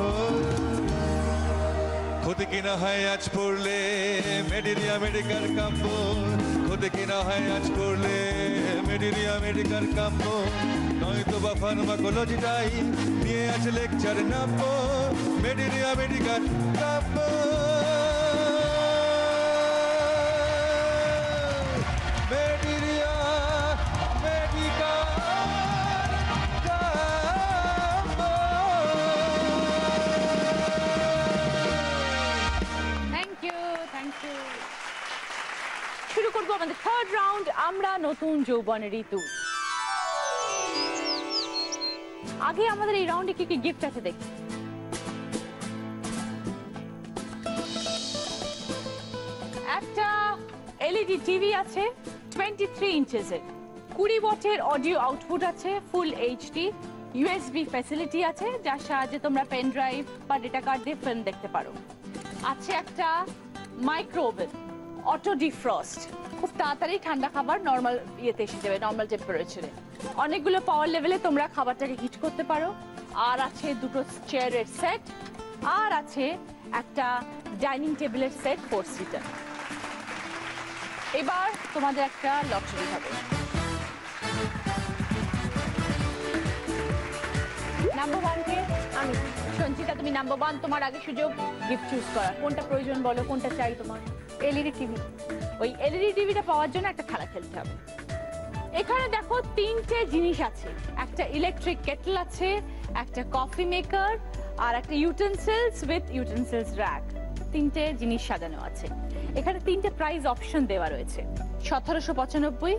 ক্ষতি কিনা হয় আজ পড়লে মেডিরে আমেরিকার কাপড়, ক্ষতি কিনা হয় আজ পড়লে মেডিরে আমেরিকার কাপড়। নয়তো বা ফার্মাকোলজিটাই নিয়ে আছে লেকচার নাপো, মেডিরে আমেরিকার কাপড়। মেডিরে আমেরিকার শুরু করবো আমাদের থার্ড রাউন্ড। আমরা নতুন যৌবনের ঋতু। আগে আমাদের এই রাউন্ডে কি কি গিফট আছে দেখি। একটা এলইডি টিভি আছে 23 ইঞ্চেসের, 20 ওয়াটের অডিও আউটপুট আছে, ফুল এইচডি, ইউএসবি ফ্যাসিলিটি আছে, যার সাহায্যে তোমরা পেন ড্রাইভ বা ডেটা কার্ড দিয়ে ফিল্ম দেখতে পারো। আছে একটা মাইক্রো ওভেন, অটো ডিফ্রস্ট, খুব তাড়াতাড়ি ঠান্ডা খাবার নর্মাল ইয়েতে এসে যাবে, নর্মাল টেম্পারেচারে। অনেকগুলো পাওয়ার লেভেলে তোমরা খাবারটাকে হিট করতে পারো। আর আছে দুটো চেয়ারের সেট, আর আছে একটা ডাইনিং টেবিলের সেট 4 সিটার। এবার তোমাদের একটা লটারি হবে। নাম্বার 1 কে আমি। সঞ্চিতা তুমি নাম্বার 1, তোমার আগে সুযোগ গিফট চুজ করার। কোনটা প্রয়োজন বলো, কোনটা চাই তোমার? LED TV. ওই এলইডি টিভিটা পাওয়ার জন্য একটা খেলা খেলতে হবে। এখানে দেখো 3টে জিনিস আছে, একটা ইলেকট্রিক কেটল আছে, একটা কফি মেকার, আর একটা ইউটেনসিলস উইথ ইউটেনসিলস র‍্যাক। 3টে জিনিস সাজানো আছে। এখানে 3টে প্রাইস অপশন দেওয়া রয়েছে, 1795,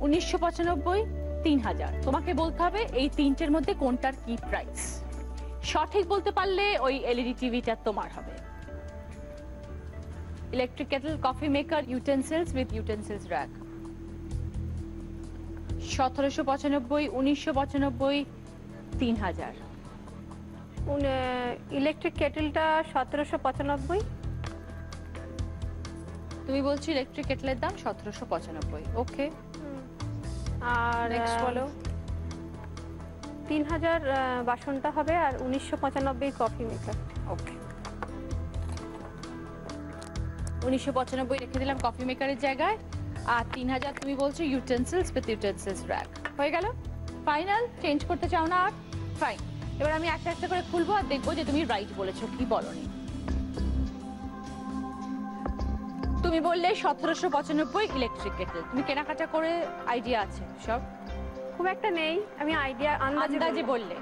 1995, 3000। তোমাকে বলতে হবে এই 3টের মধ্যে কোনটার কি প্রাইস। সঠিক বলতে পারলে ওই এলইডি টিভিটা তোমার হবে। Electric kettle, coffee maker, utensils with utensils rack. 1795, 1995, 3000। Electric কেটেলটা 1795। তুমি বলছো ইলেকট্রিক কেটলের দাম 1795। ওকে, আর নেক্সট বলো। 3000 বাসনটা হবে, আর 1995 কফি মেকার। ওকে, 1995 রেখে দিলাম কফি মেকারের জায়গায়, আর 3000 তুমি বলছো ইউটেনসিলস উইথ ইউটেনসিলস র‍্যাক। হয়ে গেল ফাইনাল? চেঞ্জ করতে চাও না আর? ফাইন। এবার আমি একটা একটা করে খুলবো আর দেখবো যে তুমি রাইট বলেছো কি বলনি। তুমি বললে 1795 ইলেকট্রিক কেটল। তুমি কেনাকাটা করে আইডিয়া আছে সব? খুব একটা নেই, আমি আইডিয়া আন্দাজে বললে।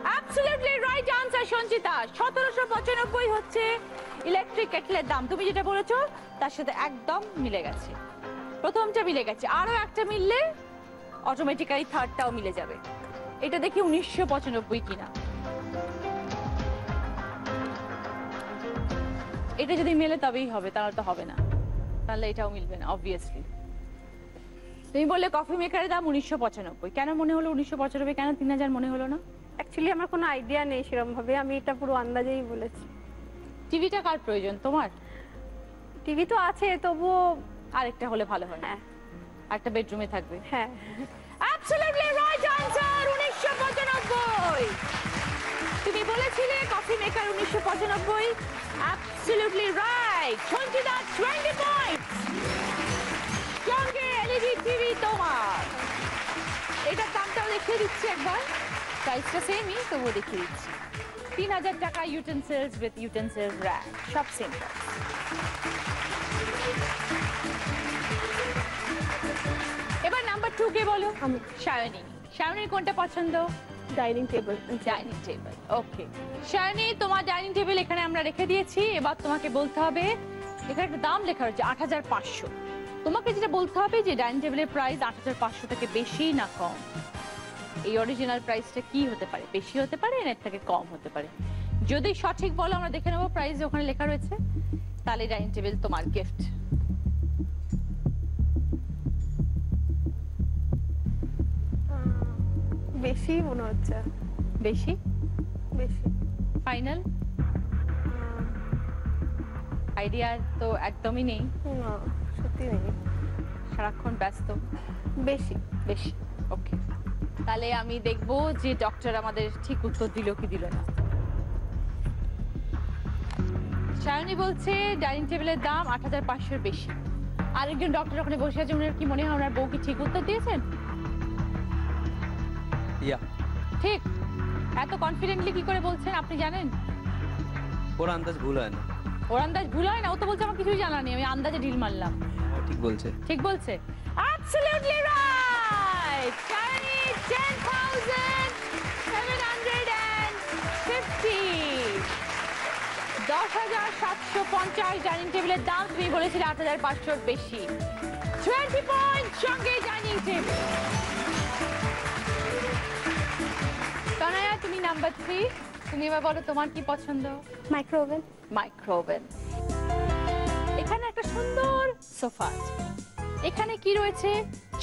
Absolutely right answer Sanchita. 1795 হচ্ছে ইলেকট্রিক কেটলের দাম। তুমি যেটা বলেছো তার সাথে একদম মিলে গেছে। প্রথমটা মিলে গেছে, আরো একটা মিললে অটোমেটিক্যালি থার্ডটাও মিলে যাবে। এটা দেখি 1995 কিনা। এটা যদি মেলে তবেই হবে, তাহলে তো হবে না, তাহলে এটাও মিলবে না অবভিয়াসলি। তুমি বললে কফি মেকারের দাম 1995, কেন মনে হলো 1995, কেন 3000 মনে হলো না? অ্যাকচুয়ালি আমার কোনো আইডিয়া নেই সেরকম ভাবে, আমি এটা পুরো আন্দাজেই বলেছি। টিভিটা কার প্রয়োজন তোমার? টিভি তো আছে, তবুও আরেকটা হলে ভালো হয়। হ্যাঁ, একটা বেডরুমে থাকবে। হ্যাঁ, অ্যাবসলিউটলি রাইট আনসার, 1995। তুমি বলেছিলে coffee maker 1995, absolutely right. 20 points. সঙ্গে এলইডি টিভি তোমার। এটার দামটাও দেখিয়ে দিচ্ছি একবার, প্রাইসটা সেমই তবুও দেখিয়ে দিচ্ছি। 3000 টাকা ইউটেন্সিলস উইথ ইউটেন্সিল র্যাক, সব সেম। এবার নাম্বার 2 কে বলো। শায়নি। শায়নির কোনটা পছন্দ? Dining table. ডাইনিং টেবিল, ওকে। শায়নি, তোমার ডাইনিং টেবিল এখানে আমরা রেখে দিয়েছি। এবার তোমাকে বলতে হবে, এখানে একটা দাম লেখা রয়েছে 8500। তোমাকে যেটা বলতে হবে যে ডাইনিং টেবিলের প্রাইস 8500 থেকে বেশি না কম। এই অরিজিনাল প্রাইসটা কি হতে পারে? বেশি হতে পারে না এর থেকে কম হতে পারে? যদি সঠিক বলো আমরা দেখে নেবো প্রাইস ওখানে লেখা রয়েছে, তাহলে ডাইনিং টেবিল তোমার গিফট। বেশি মনে হচ্ছে। বেশি? বেশি। ফাইনাল আইডিয়া তো একদমই নেই। না, সত্যি নেই। সারাক্ষণ ব্যস্ত। বেশি। বেশি, ওকে। তাহলে আমি দেখবো যে ডক্টর আমাদের ঠিক উত্তর দিল কি দিল না। শায়নি বলছে ডাইনিং টেবিলের দাম 8500 বেশি। আরেকজন ডক্টর ওখানে বসে আছে, ওনার কি মনে হয় ওনার বউ কি ঠিক উত্তর দিয়েছেন? ঠিক। এত কনফিডেন্টলি কি করে বলছেন আপনি জানেন? ওর আন্দাজ ভুল হয় না। ওর আন্দাজ ভুল হয় না? ও তো বলছে আমার কিছুই জানা নেই, আমি আন্দাজে ঢিল মারলাম। ঠিক বলছে। ঠিক বলছে, অ্যাবসলিউটলি রাইট। শায়নি 10,750, 10,750 ডাইনিং টেবিলের দাম। তুমি বলেছিলে 8500 বেশি। 20 পয়েন্ট সঙ্গে ডাইনিং টেবিল। তনয়া, তুমি নাম্বার 3। তুমি এবার বলো তোমার কি পছন্দ? মাইক্রোওভেন। মাইক্রোওভেন। এখানে একটা সুন্দর সোফা আছে। এখানে কি রয়েছে?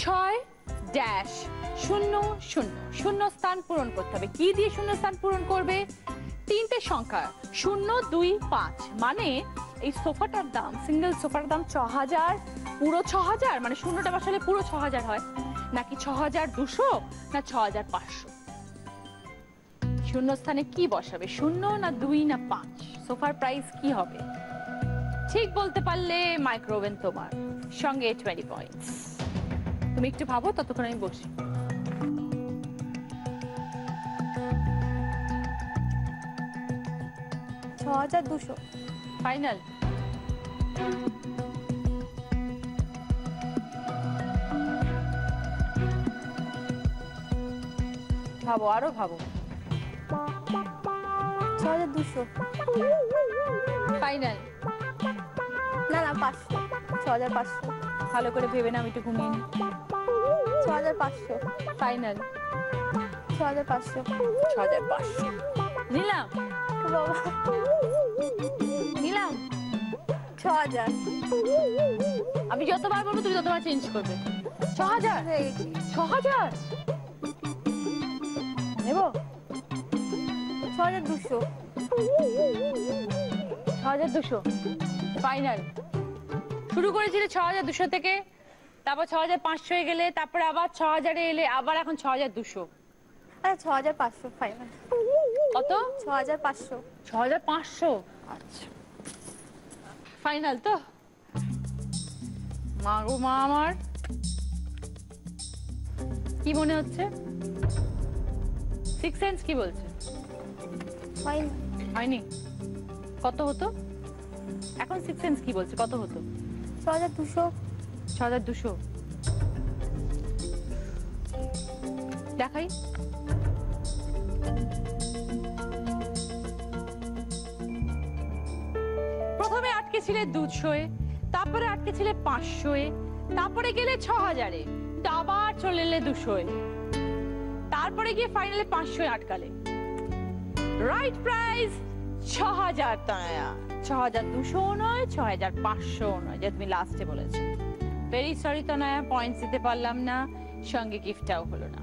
6-0-0 শূন্য স্থান পূরণ করতে হবে। কি দিয়ে শূন্য স্থান পূরণ করবে? 3টে সংখ্যা 0, 2, 5। মানে এই সোফাটার দাম, সিঙ্গেল সোফার দাম 6000, পুরো 6000, মানে শূন্যটা বসালে পুরো 6000 হয়, নাকি 6200 না 6500? শূন্য স্থানে কি বসাবে? 0 না 2 না 5? সোফার প্রাইস কি হবে? ঠিক বলতে পারলে মাইক্রোওভেন তোমার, সঙ্গে 20 পয়েন্টস। তুমি একটু ভাবো, ততক্ষণ আমি বসি। $6200। ফাইনাল? ভাবো, আরো ভাবো। 6200। ফাইনাল? না না, 500। 6500। ভালো করে ভেবে না, আমি একটু ঘুমিয়ে নি। 6500। ফাইনাল? 6500। 6500 নিলাম। বাবা, নিলাম। 6000। আমি যতবার বলবো তুমি ততবার চেঞ্জ করবে। 6000? 6000 নেব? 6200। 6200 ফাইনাল? শুরু করেছিলে 6200 থেকে, তারপর 6500 এ গেলে, তারপরে আবার 6000 এ এলে, আবার এখন 6200। আরে 6500 ফাইনাল। কত? 6500। 6500? আচ্ছা, ফাইনাল তো? মা গো মা আমার, কি মনে হচ্ছে? সিক্স সেন্স কি বলছে? ফাইনাল। হয়নি? কত হতো? এখন সিক্স সেন্স কি বলছে? কত হতো? 6200। 6200 দেখাই। প্রথমে আটকে ছিলে 200-এ, তারপরে আটকে ছিলে 500-এ, তারপরে গেলে 6000-এ, আবার চলে এলে 200-এ, তারপরে গিয়ে ফাইনালে 500-এ আটকালে। রাইট প্রাইস 6000 তনয়া, 6200 নয়, 6500 নয়, যে তুমি লাস্টে বলেছো। ভেরি সরি তনয়া, পয়েন্টস দিতে পারলাম না, সঙ্গে গিফটটাও হলো না।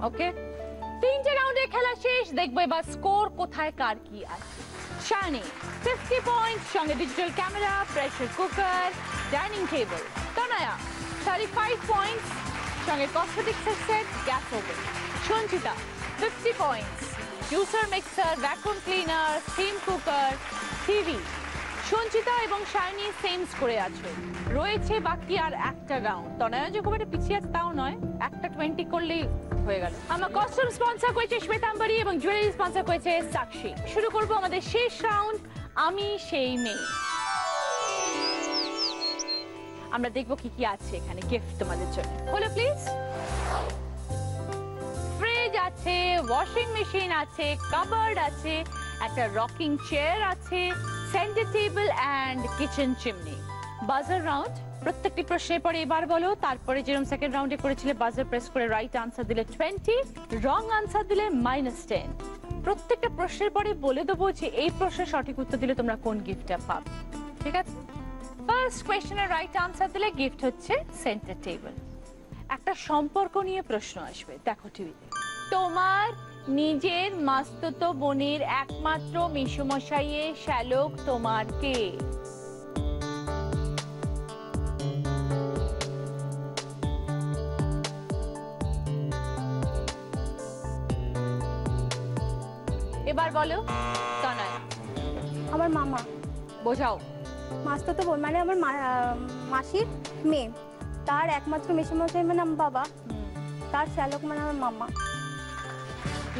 ওকে, 3টে রাউন্ডের খেলা শেষ, দেখবো এবার স্কোর কোথায় কার কি আছে। শানি 50 পয়েন্টস, সঙ্গে digital camera, pressure cooker, dining table. Tanaya 35 points, সঙ্গে cosmetics set, gas oven. Sanchita 50 points, juicer, mixer, vacuum cleaner, steam cooker, TV. Sanchita এবং শাইনি সেম স্কোরে আছে, রয়েছে বাকি আর একটা রাউন্ড। তনয়া যে খুব একটা পিছিয়ে আছে তাও নয়, একটা 20 করলেই হয়ে গেল। আমার কস্টিউম স্পন্সর করেছে শ্বেতাম্বরী এবং জুয়েলারি স্পন্সর করেছে সাক্ষী। শুরু করবো আমাদের শেষ রাউন্ড, আমি সেই মেয়ে। আমরা দেখবো কি কি আছে এখানে গিফট তোমাদের জন্য। হলো প্লিজ। ফ্রিজ আছে, ওয়াশিং মেশিন আছে, কাবার্ড আছে, একটা রকিং চেয়ার আছে, centre table and kitchen chimney. বাজার রাউন্ড, প্রত্যেকটি প্রশ্নের পরে এবার বলো, তারপরে যেরকম সেকেন্ড রাউন্ডে করেছিলে বাজার প্রেস করে রাইট আনসার দিলে 20, রং আনসার দিলে -10। প্রত্যেকটা প্রশ্নের পরে বলে দেবো যে এই প্রশ্নের সঠিক উত্তর দিলে তোমরা কোন গিফটটা পাবে, ঠিক আছে? ফার্স্ট কোয়েশ্চেনের রাইট আনসার দিলে গিফট হচ্ছে সেন্টার টেবিল। একটা সম্পর্ক নিয়ে প্রশ্ন আসবে, দেখো টিভিতে। তোমার নিজের মাস্তুতো বোনের একমাত্র মেসোমশাইয়ের শ্যালক তোমার কে? এবার বলো তনয়া। আমার মামা। বোঝাও। মাস্তুতো বোন মানে আমার মাসির মেয়ে, তার একমাত্র মেসোমশাই মানে আমার বাবা, তার শ্যালক মানে আমার মামা।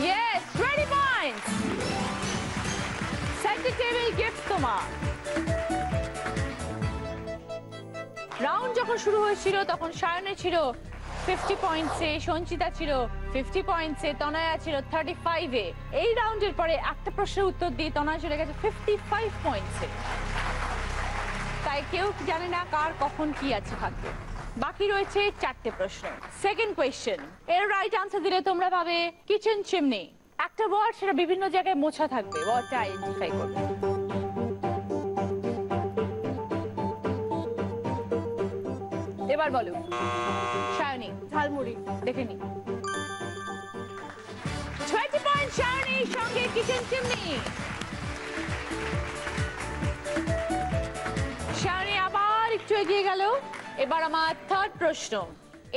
Yes, 20 points. Center table gift তোমার। রাউন্ড যখন শুরু হয়েছিল তখন সায়নে ছিল 50 পয়েন্টসে, সঞ্চিতা ছিল 50 পয়েন্টসে, তনয়া ছিল 35-এ। এই রাউন্ডের পরে একটা প্রশ্নের উত্তর দিয়ে তনয়া চলে গেছে 55 পয়েন্টসে। তাই কেউ জানে না কার কখন কি আছে ভাগ্যে। বাকি রয়েছে 4টে প্রশ্ন। সেকেন্ড কোয়েশ্চেন, এর রাইট আনসার দিলে তোমরা পাবে কিচেন চিমনি। একটা ওয়ার্ড, সেটা বিভিন্ন জায়গায় মোছা থাকবে, ওয়ার্ডটা আইডেন্টিফাই করবে। এবার বলো শায়নি। ঝালমুড়ি। দেখে নি। 20 পয়েন্ট শায়নি, সঙ্গে কিচেন চিমনি। শায়নি আবার একটু এগিয়ে গেল। এবার আমার থার্ড প্রশ্ন।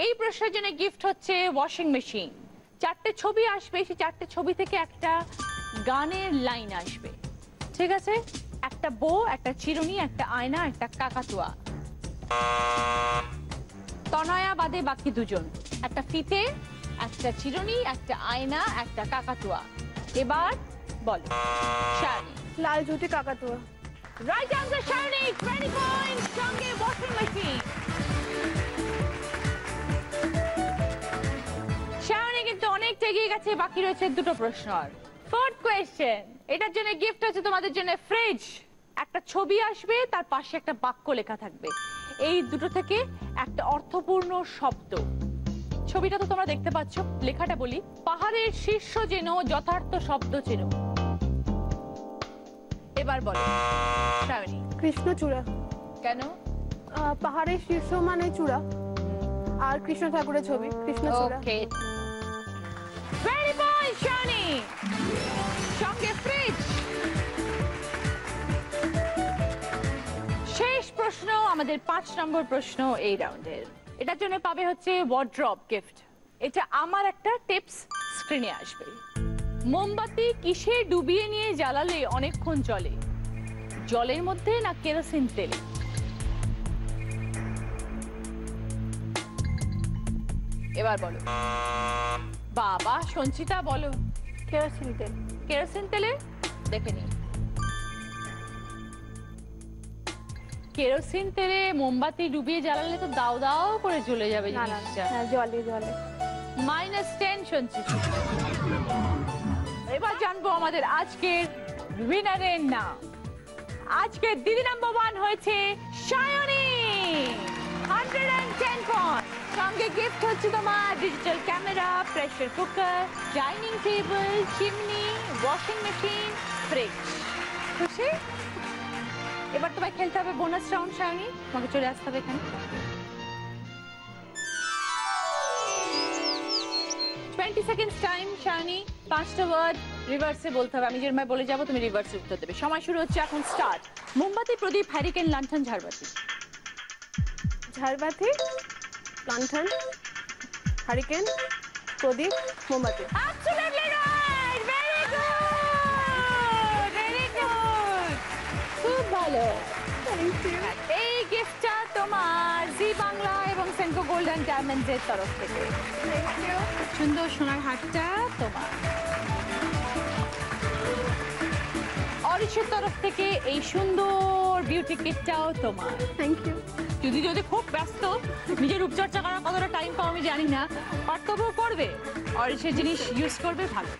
এই প্রশ্নের জন্য গিফট হচ্ছে ওয়াশিং মেশিন। 4টে ছবি আসবে, সেই 4টে ছবি থেকে একটা গানের লাইন আসবে, ঠিক আছে? একটা বউ, একটা চিরুনি, একটা আয়না, একটা কাকাতুয়া। তনয়া বাদে বাকি দুজন, একটা ফিতে, একটা চিরুনি, একটা আয়না, একটা কাকাতুয়া। এবার বলো শায়নি। লাল জুটি কাকাতুয়া। রাইট আনসার শায়নি, 20 পয়েন্ট, সঙ্গে ওয়াশিং মেশিন। শায়নি কিন্তু অনেকটা এগিয়ে গেছে, বাকি রয়েছে 2টো প্রশ্ন। ফোর্থ কোয়েশ্চেন, এটার জন্য গিফট হচ্ছে তোমাদের জন্য ফ্রিজ। একটা ছবি আসবে, তার পাশে একটা বাক্য লেখা থাকবে। এই দুটো থেকে একটা অর্থপূর্ণ শব্দ। ছবিটা তো তোমরা দেখতে পাচ্ছ, লেখাটা বলি। পাহাড়ের শীর্ষ যেন যথার্থ শব্দ চেন। এবার বলো শায়নি। কৃষ্ণচূড়া। কেন? পাহাড়ের শীর্ষ মানে চূড়া, আর কৃষ্ণ ঠাকুরের ছবি, কৃষ্ণচূড়া। ওকে, 20 পয়েন্ট শায়নি, সঙ্গে ফ্রিজ। শেষ প্রশ্ন, আমাদের 5 নম্বর প্রশ্ন এই রাউন্ডের। এটার জন্য পাবে হচ্ছে ওয়ার্ড্রপ গিফট। এটা আমার একটা টিপস, স্ক্রিনে আসবে। মোমবাতি কিসে ডুবিয়ে নিয়ে জ্বালালে অনেকক্ষণ চলে? জলের মধ্যে না কেরোসিন তেলে? এবার বলো। বাবা সঞ্চিতা বলো। কেরোসিন তেল। কেরোসিন তেলে? দেখে নি। কেরোসিন তেলে মোমবাতি ডুবিয়ে জ্বালালে তো দাও দাও করে জ্বলে যাবে জিনিসটা। জলে জলে। -10 সঞ্চিতা। এবার জানবো আমাদের আজকের উইনারের নাম। আজকের দিদি নাম্বার 1 হয়েছে শায়নি, 110 পয়েন্ট। সঙ্গে গিফট হচ্ছে তোমার digital camera, pressure cooker, dining table, chimney, washing machine, fridge. খুশি? এবার তোমায় খেলতে হবে বোনাস রাউন্ড শায়নি, তোমাকে চলে আসতে হবে এখানে। 20 সেকেন্ডস টাইম শায়নি, 5টা ওয়ার্ড রিভার্সে বলতে হবে। আমি যেরকম বলে যাব তুমি রিভার্সে উত্তর দেবে। সময় শুরু হচ্ছে এখন, স্টার্ট। মোমবাতি, প্রদীপ, হ্যারিকেন, লণ্ঠন, ঝাড়বাতি। ঝাড়বাতি, লণ্ঠন, হারিকেন, প্রদীপ, মোমবাতি। Absolutely right! Very good! Very good! খুব ভালো। এই গিফটটা তোমার জি বাংলা এবং সেনকো গোল্ডেন ডায়মন্ডস এর তরফ থেকে। সুন্দর সোনার হারটা তোমার। অরিশের তরফ থেকে এই সুন্দর বিউটি কিটটাও তোমার। Thank you. যদি খুব ব্যস্ত, নিজের রূপচর্চা করার কতটা টাইম পাও আমি জানি না, কর্তব্য করবে, অরিশের জিনিস ইউজ করবে, ভালো।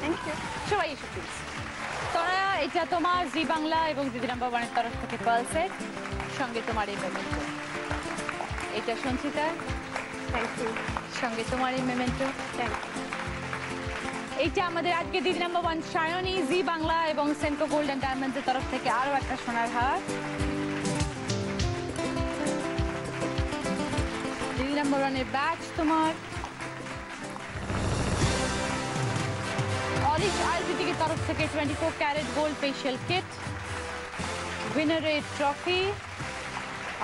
Thank you. সবাই এসে প্লিজ। তোরা এটা তোমার জি বাংলা এবং দিদি নাম্বার ওয়ানের তরফ থেকে পার্ল সেট, সঙ্গে তোমার এই মেমেন্টো। এটা সঞ্চিতার, থ্যাংক ইউ। সঙ্গে তোমার এই মেমেন্টো। Thank you. এইটা আমাদের আজকে দিদি নাম্বার ওয়ান শায়নি, জি বাংলা এবং সেনকো গোল্ডেন ডায়মন্ডস এর তরফ থেকে আরো একটা সোনার হার। দিদি নাম্বার ওয়ানের ব্যাচ তোমার। অরিশ আইজিটির তরফ থেকে 24 ক্যারেট গোল্ড ফেশিয়াল কিট, উইনারের ট্রফি,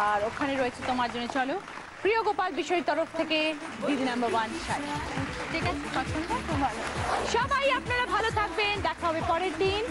আর ওখানে রয়েছে তোমার জন্য, চলো, প্রিয় গোপাল বিষয়ের তরফ থেকে দিদি নাম্বার ওয়ান শাড়ি। ঠিক আছে, পছন্দ ভালো। সবাই আপনারা ভালো থাকবেন, দেখা হবে পরের দিন।